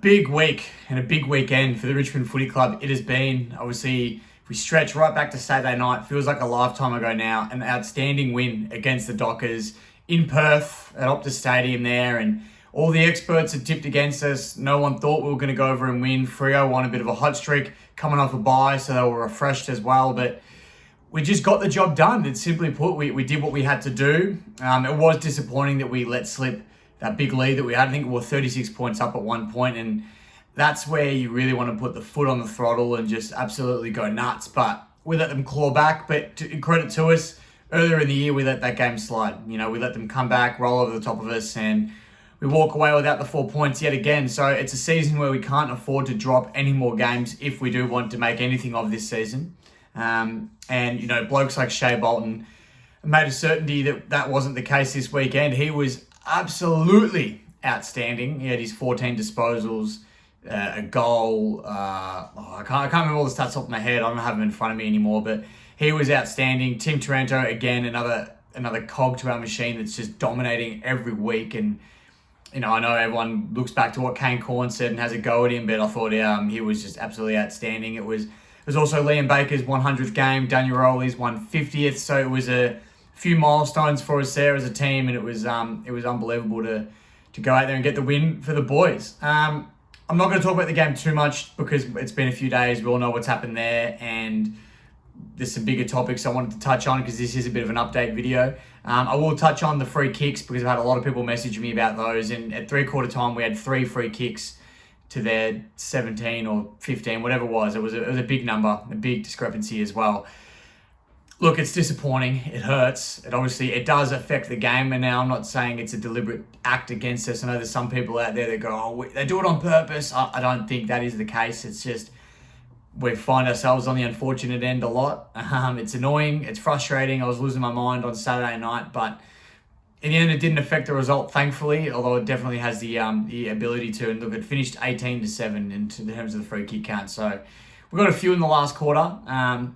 big week and a big weekend for the Richmond Footy Club. It has been, obviously, if we stretch right back to Saturday night, feels like a lifetime ago now, an outstanding win against the Dockers in Perth at Optus Stadium there, and all the experts had tipped against us. No one thought we were going to go over and win. Freo won a bit of a hot streak, coming off a bye, so they were refreshed as well, but we just got the job done. It's simply put, we did what we had to do. It was disappointing that we let slip that big lead that we had. I think we were 36 points up at one point, and that's where you really want to put the foot on the throttle and just absolutely go nuts. But we let them claw back. But in credit to us, earlier in the year, we let that game slide. We let them come back, roll over the top of us, and we walk away without the 4 points yet again. So it's a season where we can't afford to drop any more games if we do want to make anything of this season. And blokes like Shea Bolton made a certainty that that wasn't the case this weekend. He was absolutely outstanding. He had his 14 disposals, a goal. I can't remember all the stats off my head. I don't have them in front of me anymore, but he was outstanding. Tim Taranto, again, another cog to our machine that's just dominating every week. And I know everyone looks back to what Kane Corn said and has a go at him, but I thought he was just absolutely outstanding. It was also Liam Baker's 100th game, Daniel Rowley's 150th, so it was a few milestones for us there as a team, and it was unbelievable to go out there and get the win for the boys. I'm not going to talk about the game too much because it's been a few days. We all know what's happened there, and there's some bigger topics I wanted to touch on because this is a bit of an update video. I will touch on the free kicks because I've had a lot of people message me about those, and at three-quarter time we had 3 free kicks to their 17 or 15, whatever it was. It was a big number, a big discrepancy as well. Look, it's disappointing. It hurts. It does affect the game. And now I'm not saying it's a deliberate act against us. I know there's some people out there that go, they do it on purpose. I don't think that is the case. It's just we find ourselves on the unfortunate end a lot. It's annoying. It's frustrating. I was losing my mind on Saturday night, but in the end, it didn't affect the result, thankfully, although it definitely has the ability to. And look, it finished 18-7 in terms of the free kick count. So we got a few in the last quarter.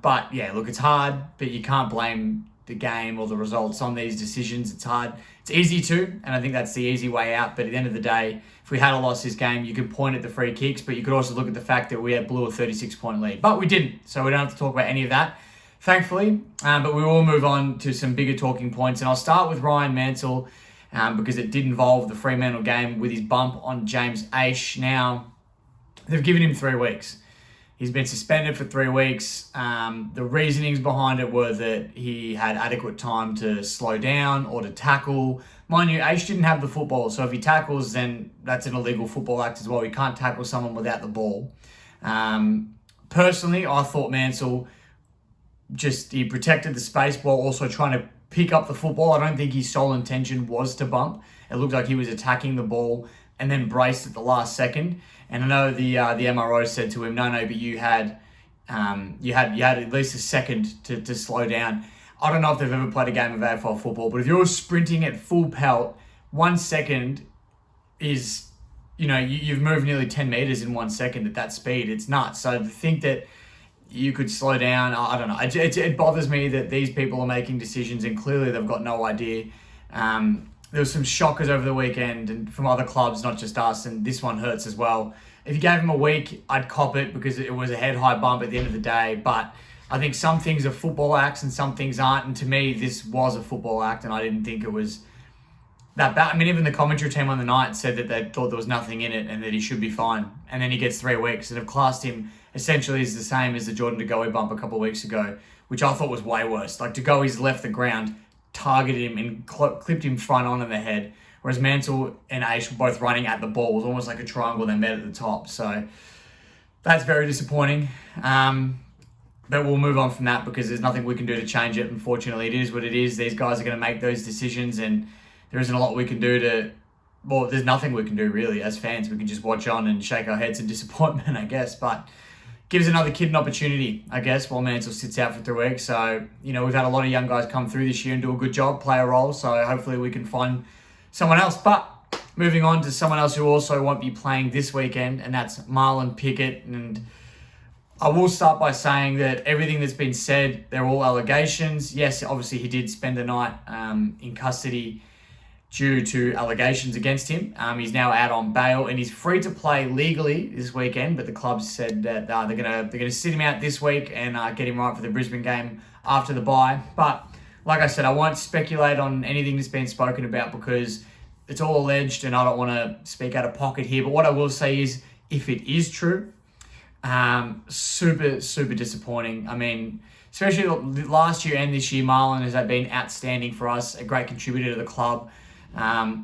But yeah, look, it's hard, but you can't blame the game or the results on these decisions. It's hard. It's easy to, and I think that's the easy way out. But at the end of the day, if we had lost this game, you could point at the free kicks, but you could also look at the fact that we had blew a 36-point lead. But we didn't, so we don't have to talk about any of that, thankfully. But we will move on to some bigger talking points. And I'll start with Ryan Mansell because it did involve the Fremantle game with his bump on James Aish. Now, they've given him 3 weeks. He's been suspended for 3 weeks. The reasonings behind it were that he had adequate time to slow down or to tackle. Mind you, Aish didn't have the football, so if he tackles, then that's an illegal football act as well. You can't tackle someone without the ball. Personally, I thought Mansell he protected the space while also trying to pick up the football. I don't think his sole intention was to bump. It looked like he was attacking the ball and then braced at the last second. And I know the MRO said to him, no, but you had at least a second to slow down. I don't know if they've ever played a game of AFL football, but if you're sprinting at full pelt, 1 second is, you've moved nearly 10 meters in 1 second at that speed. It's nuts. So to think that you could slow down, I don't know. It bothers me that these people are making decisions and clearly they've got no idea. There was some shockers over the weekend and from other clubs, not just us, and this one hurts as well. If you gave him a week, I'd cop it because it was a head-high bump at the end of the day. But I think some things are football acts and some things aren't. And to me, this was a football act and I didn't think it was that bad. I mean, even the commentary team on the night said that they thought there was nothing in it and that he should be fine. And then he gets 3 weeks and have classed him essentially as the same as the Jordan De Goey bump a couple of weeks ago, which I thought was way worse. Like, De Goey's left the ground, targeted him and clipped him front on in the head, whereas Mansell and Aish were both running at the ball. It was almost like a triangle they met at the top. So that's very disappointing. But we'll move on from that because there's nothing we can do to change it. Unfortunately, it is what it is. These guys are going to make those decisions and there isn't a lot we can do there's nothing we can do really as fans. We can just watch on and shake our heads in disappointment, I guess. But gives another kid an opportunity, I guess, while Mansell sits out for 3 weeks. So, we've had a lot of young guys come through this year and do a good job, play a role. So hopefully we can find someone else. But moving on to someone else who also won't be playing this weekend, and that's Marlon Pickett. And I will start by saying that everything that's been said, they're all allegations. Yes, obviously he did spend the night in custody due to allegations against him. He's now out on bail and he's free to play legally this weekend, but the club said that they're gonna sit him out this week and get him right for the Brisbane game after the bye. But like I said, I won't speculate on anything that's been spoken about because it's all alleged and I don't want to speak out of pocket here. But what I will say is, if it is true, super, super disappointing. I mean, especially last year and this year, Marlon has been outstanding for us, a great contributor to the club.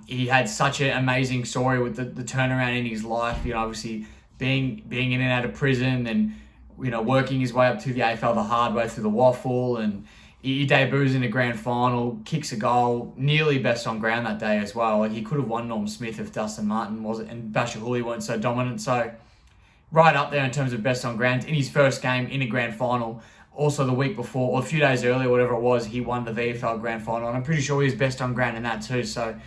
He had such an amazing story with the turnaround in his life, obviously being in and out of prison and, working his way up to the AFL the hard way through the waffle, and he debuts in the grand final, kicks a goal, nearly best on ground that day as well. Like, he could have won Norm Smith if Dustin Martin wasn't and Basher Hooley weren't so dominant. So right up there in terms of best on ground in his first game in a grand final. Also the week before, or a few days earlier, whatever it was, he won the VFL grand final, and I'm pretty sure he was best on ground in that too. So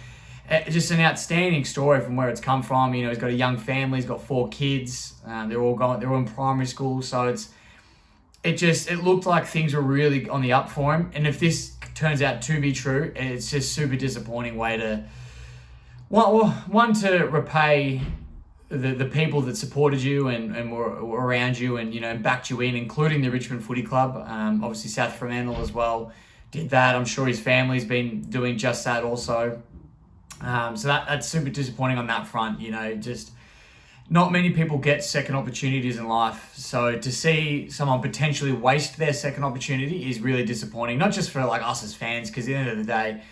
just an outstanding story from where it's come from. He's got a young family, he's got 4 kids. They're all in primary school, so it looked like things were really on the up for him. And if this turns out to be true, it's just super disappointing way to one to repay the people that supported you and were around you and backed you in, including the Richmond Footy Club. Obviously South Fremantle as well did that. I'm sure his family's been doing just that also. So that's super disappointing on that front. Just not many people get second opportunities in life. So to see someone potentially waste their second opportunity is really disappointing. Not just for us as fans, because at the end of the day,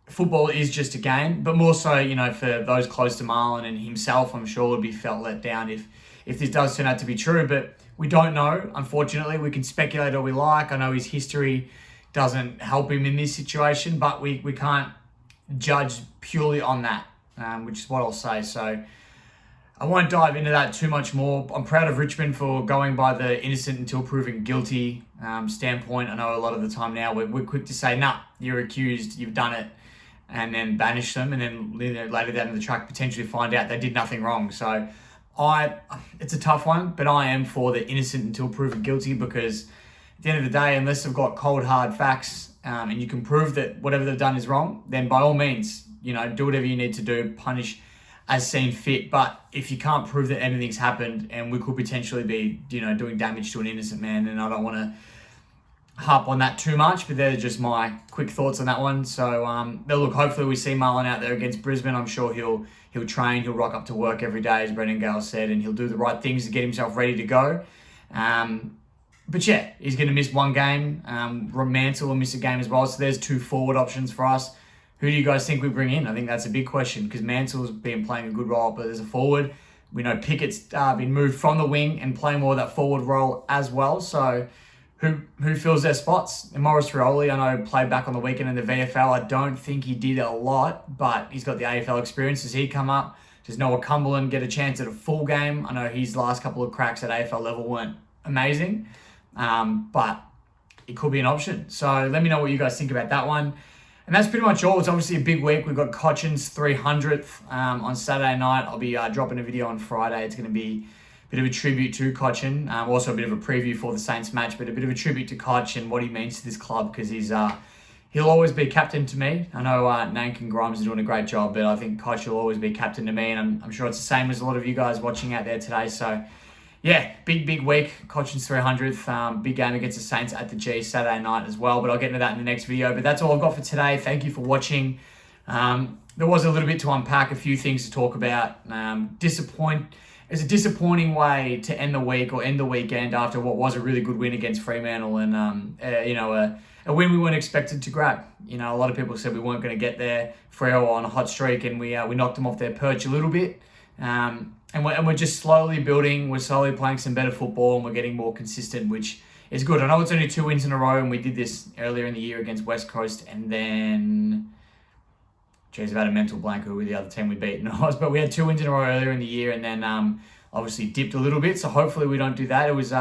football is just a game, but more so, for those close to Marlon and himself, I'm sure would be felt let down if this does turn out to be true. But we don't know. Unfortunately, we can speculate all we like. I know his history doesn't help him in this situation, but we can't judge purely on that, which is what I'll say. So I won't dive into that too much more. I'm proud of Richmond for going by the innocent until proven guilty standpoint. I know a lot of the time now we're quick to say, nah, you're accused, you've done it, and then banish them, and then later down the track potentially find out they did nothing wrong. So it's a tough one, but I am for the innocent until proven guilty, because at the end of the day, unless they've got cold hard facts and you can prove that whatever they've done is wrong, then by all means, do whatever you need to do, punish as seen fit. But if you can't prove that anything's happened and we could potentially be, doing damage to an innocent man, then I don't want to harp on that too much, but they're just my quick thoughts on that one. So look, hopefully we see Marlon out there against Brisbane. I'm sure he'll train, he'll rock up to work every day, as Brendan Gale said, and he'll do the right things to get himself ready to go. But yeah, he's going to miss one game. Fremantle will miss a game as well. So there's 2 forward options for us. Who do you guys think we bring in? I think that's a big question, because Mantle's been playing a good role, but there's a forward. We know Pickett's been moved from the wing and playing more of that forward role as well. So who fills their spots? And Maurice Rioli, I know, played back on the weekend in the VFL. I don't think he did a lot, but he's got the AFL experience. Does he come up? Does Noah Cumberland get a chance at a full game? I know his last couple of cracks at AFL level weren't amazing, but it could be an option. So let me know what you guys think about that one. And that's pretty much all. It's obviously a big week. We've got Cochin's 300th on Saturday night. I'll be dropping a video on Friday. It's going to be a bit of a tribute to Cochin. Also a bit of a preview for the Saints match, but a bit of a tribute to Koch and what he means to this club, because he'll always be captain to me. I know Nank and Grimes are doing a great job, but I think Koch will always be captain to me, and I'm sure it's the same as a lot of you guys watching out there today. So yeah, big week. Cochin's 300th. Big game against the Saints at the G Saturday night as well, but I'll get into that in the next video. But that's all I've got for today. Thank you for watching. There was a little bit to unpack, a few things to talk about. It's a disappointing way to end the week or end the weekend after what was a really good win against Fremantle, and a win we weren't expected to grab. A lot of people said we weren't going to get there. Freo on a hot streak, and we knocked them off their perch a little bit. And we're just slowly building. We're slowly playing some better football, and we're getting more consistent, which is good. I know it's only 2 wins in a row, and we did this earlier in the year against West Coast, and then I've had a mental blank who the other team we beat was, but we had 2 wins in a row earlier in the year, and then obviously dipped a little bit. So hopefully we don't do that. It was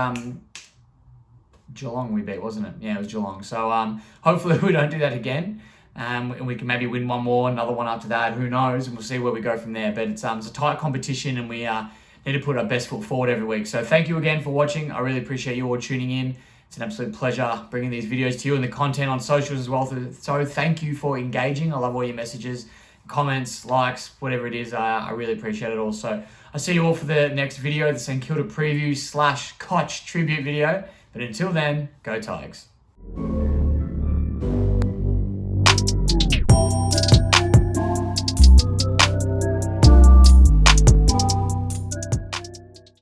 Geelong we beat, wasn't it? Yeah, it was Geelong. So hopefully we don't do that again. And we can maybe win one more, another one after that. Who knows? And we'll see where we go from there. But it's a tight competition, and we need to put our best foot forward every week. So thank you again for watching. I really appreciate you all tuning in. It's an absolute pleasure bringing these videos to you and the content on socials as well. So thank you for engaging. I love all your messages. comments, likes, whatever it is. I really appreciate it all. So I'll see you all for the next video, the St Kilda preview / Koch tribute video. But until then, go Tigers.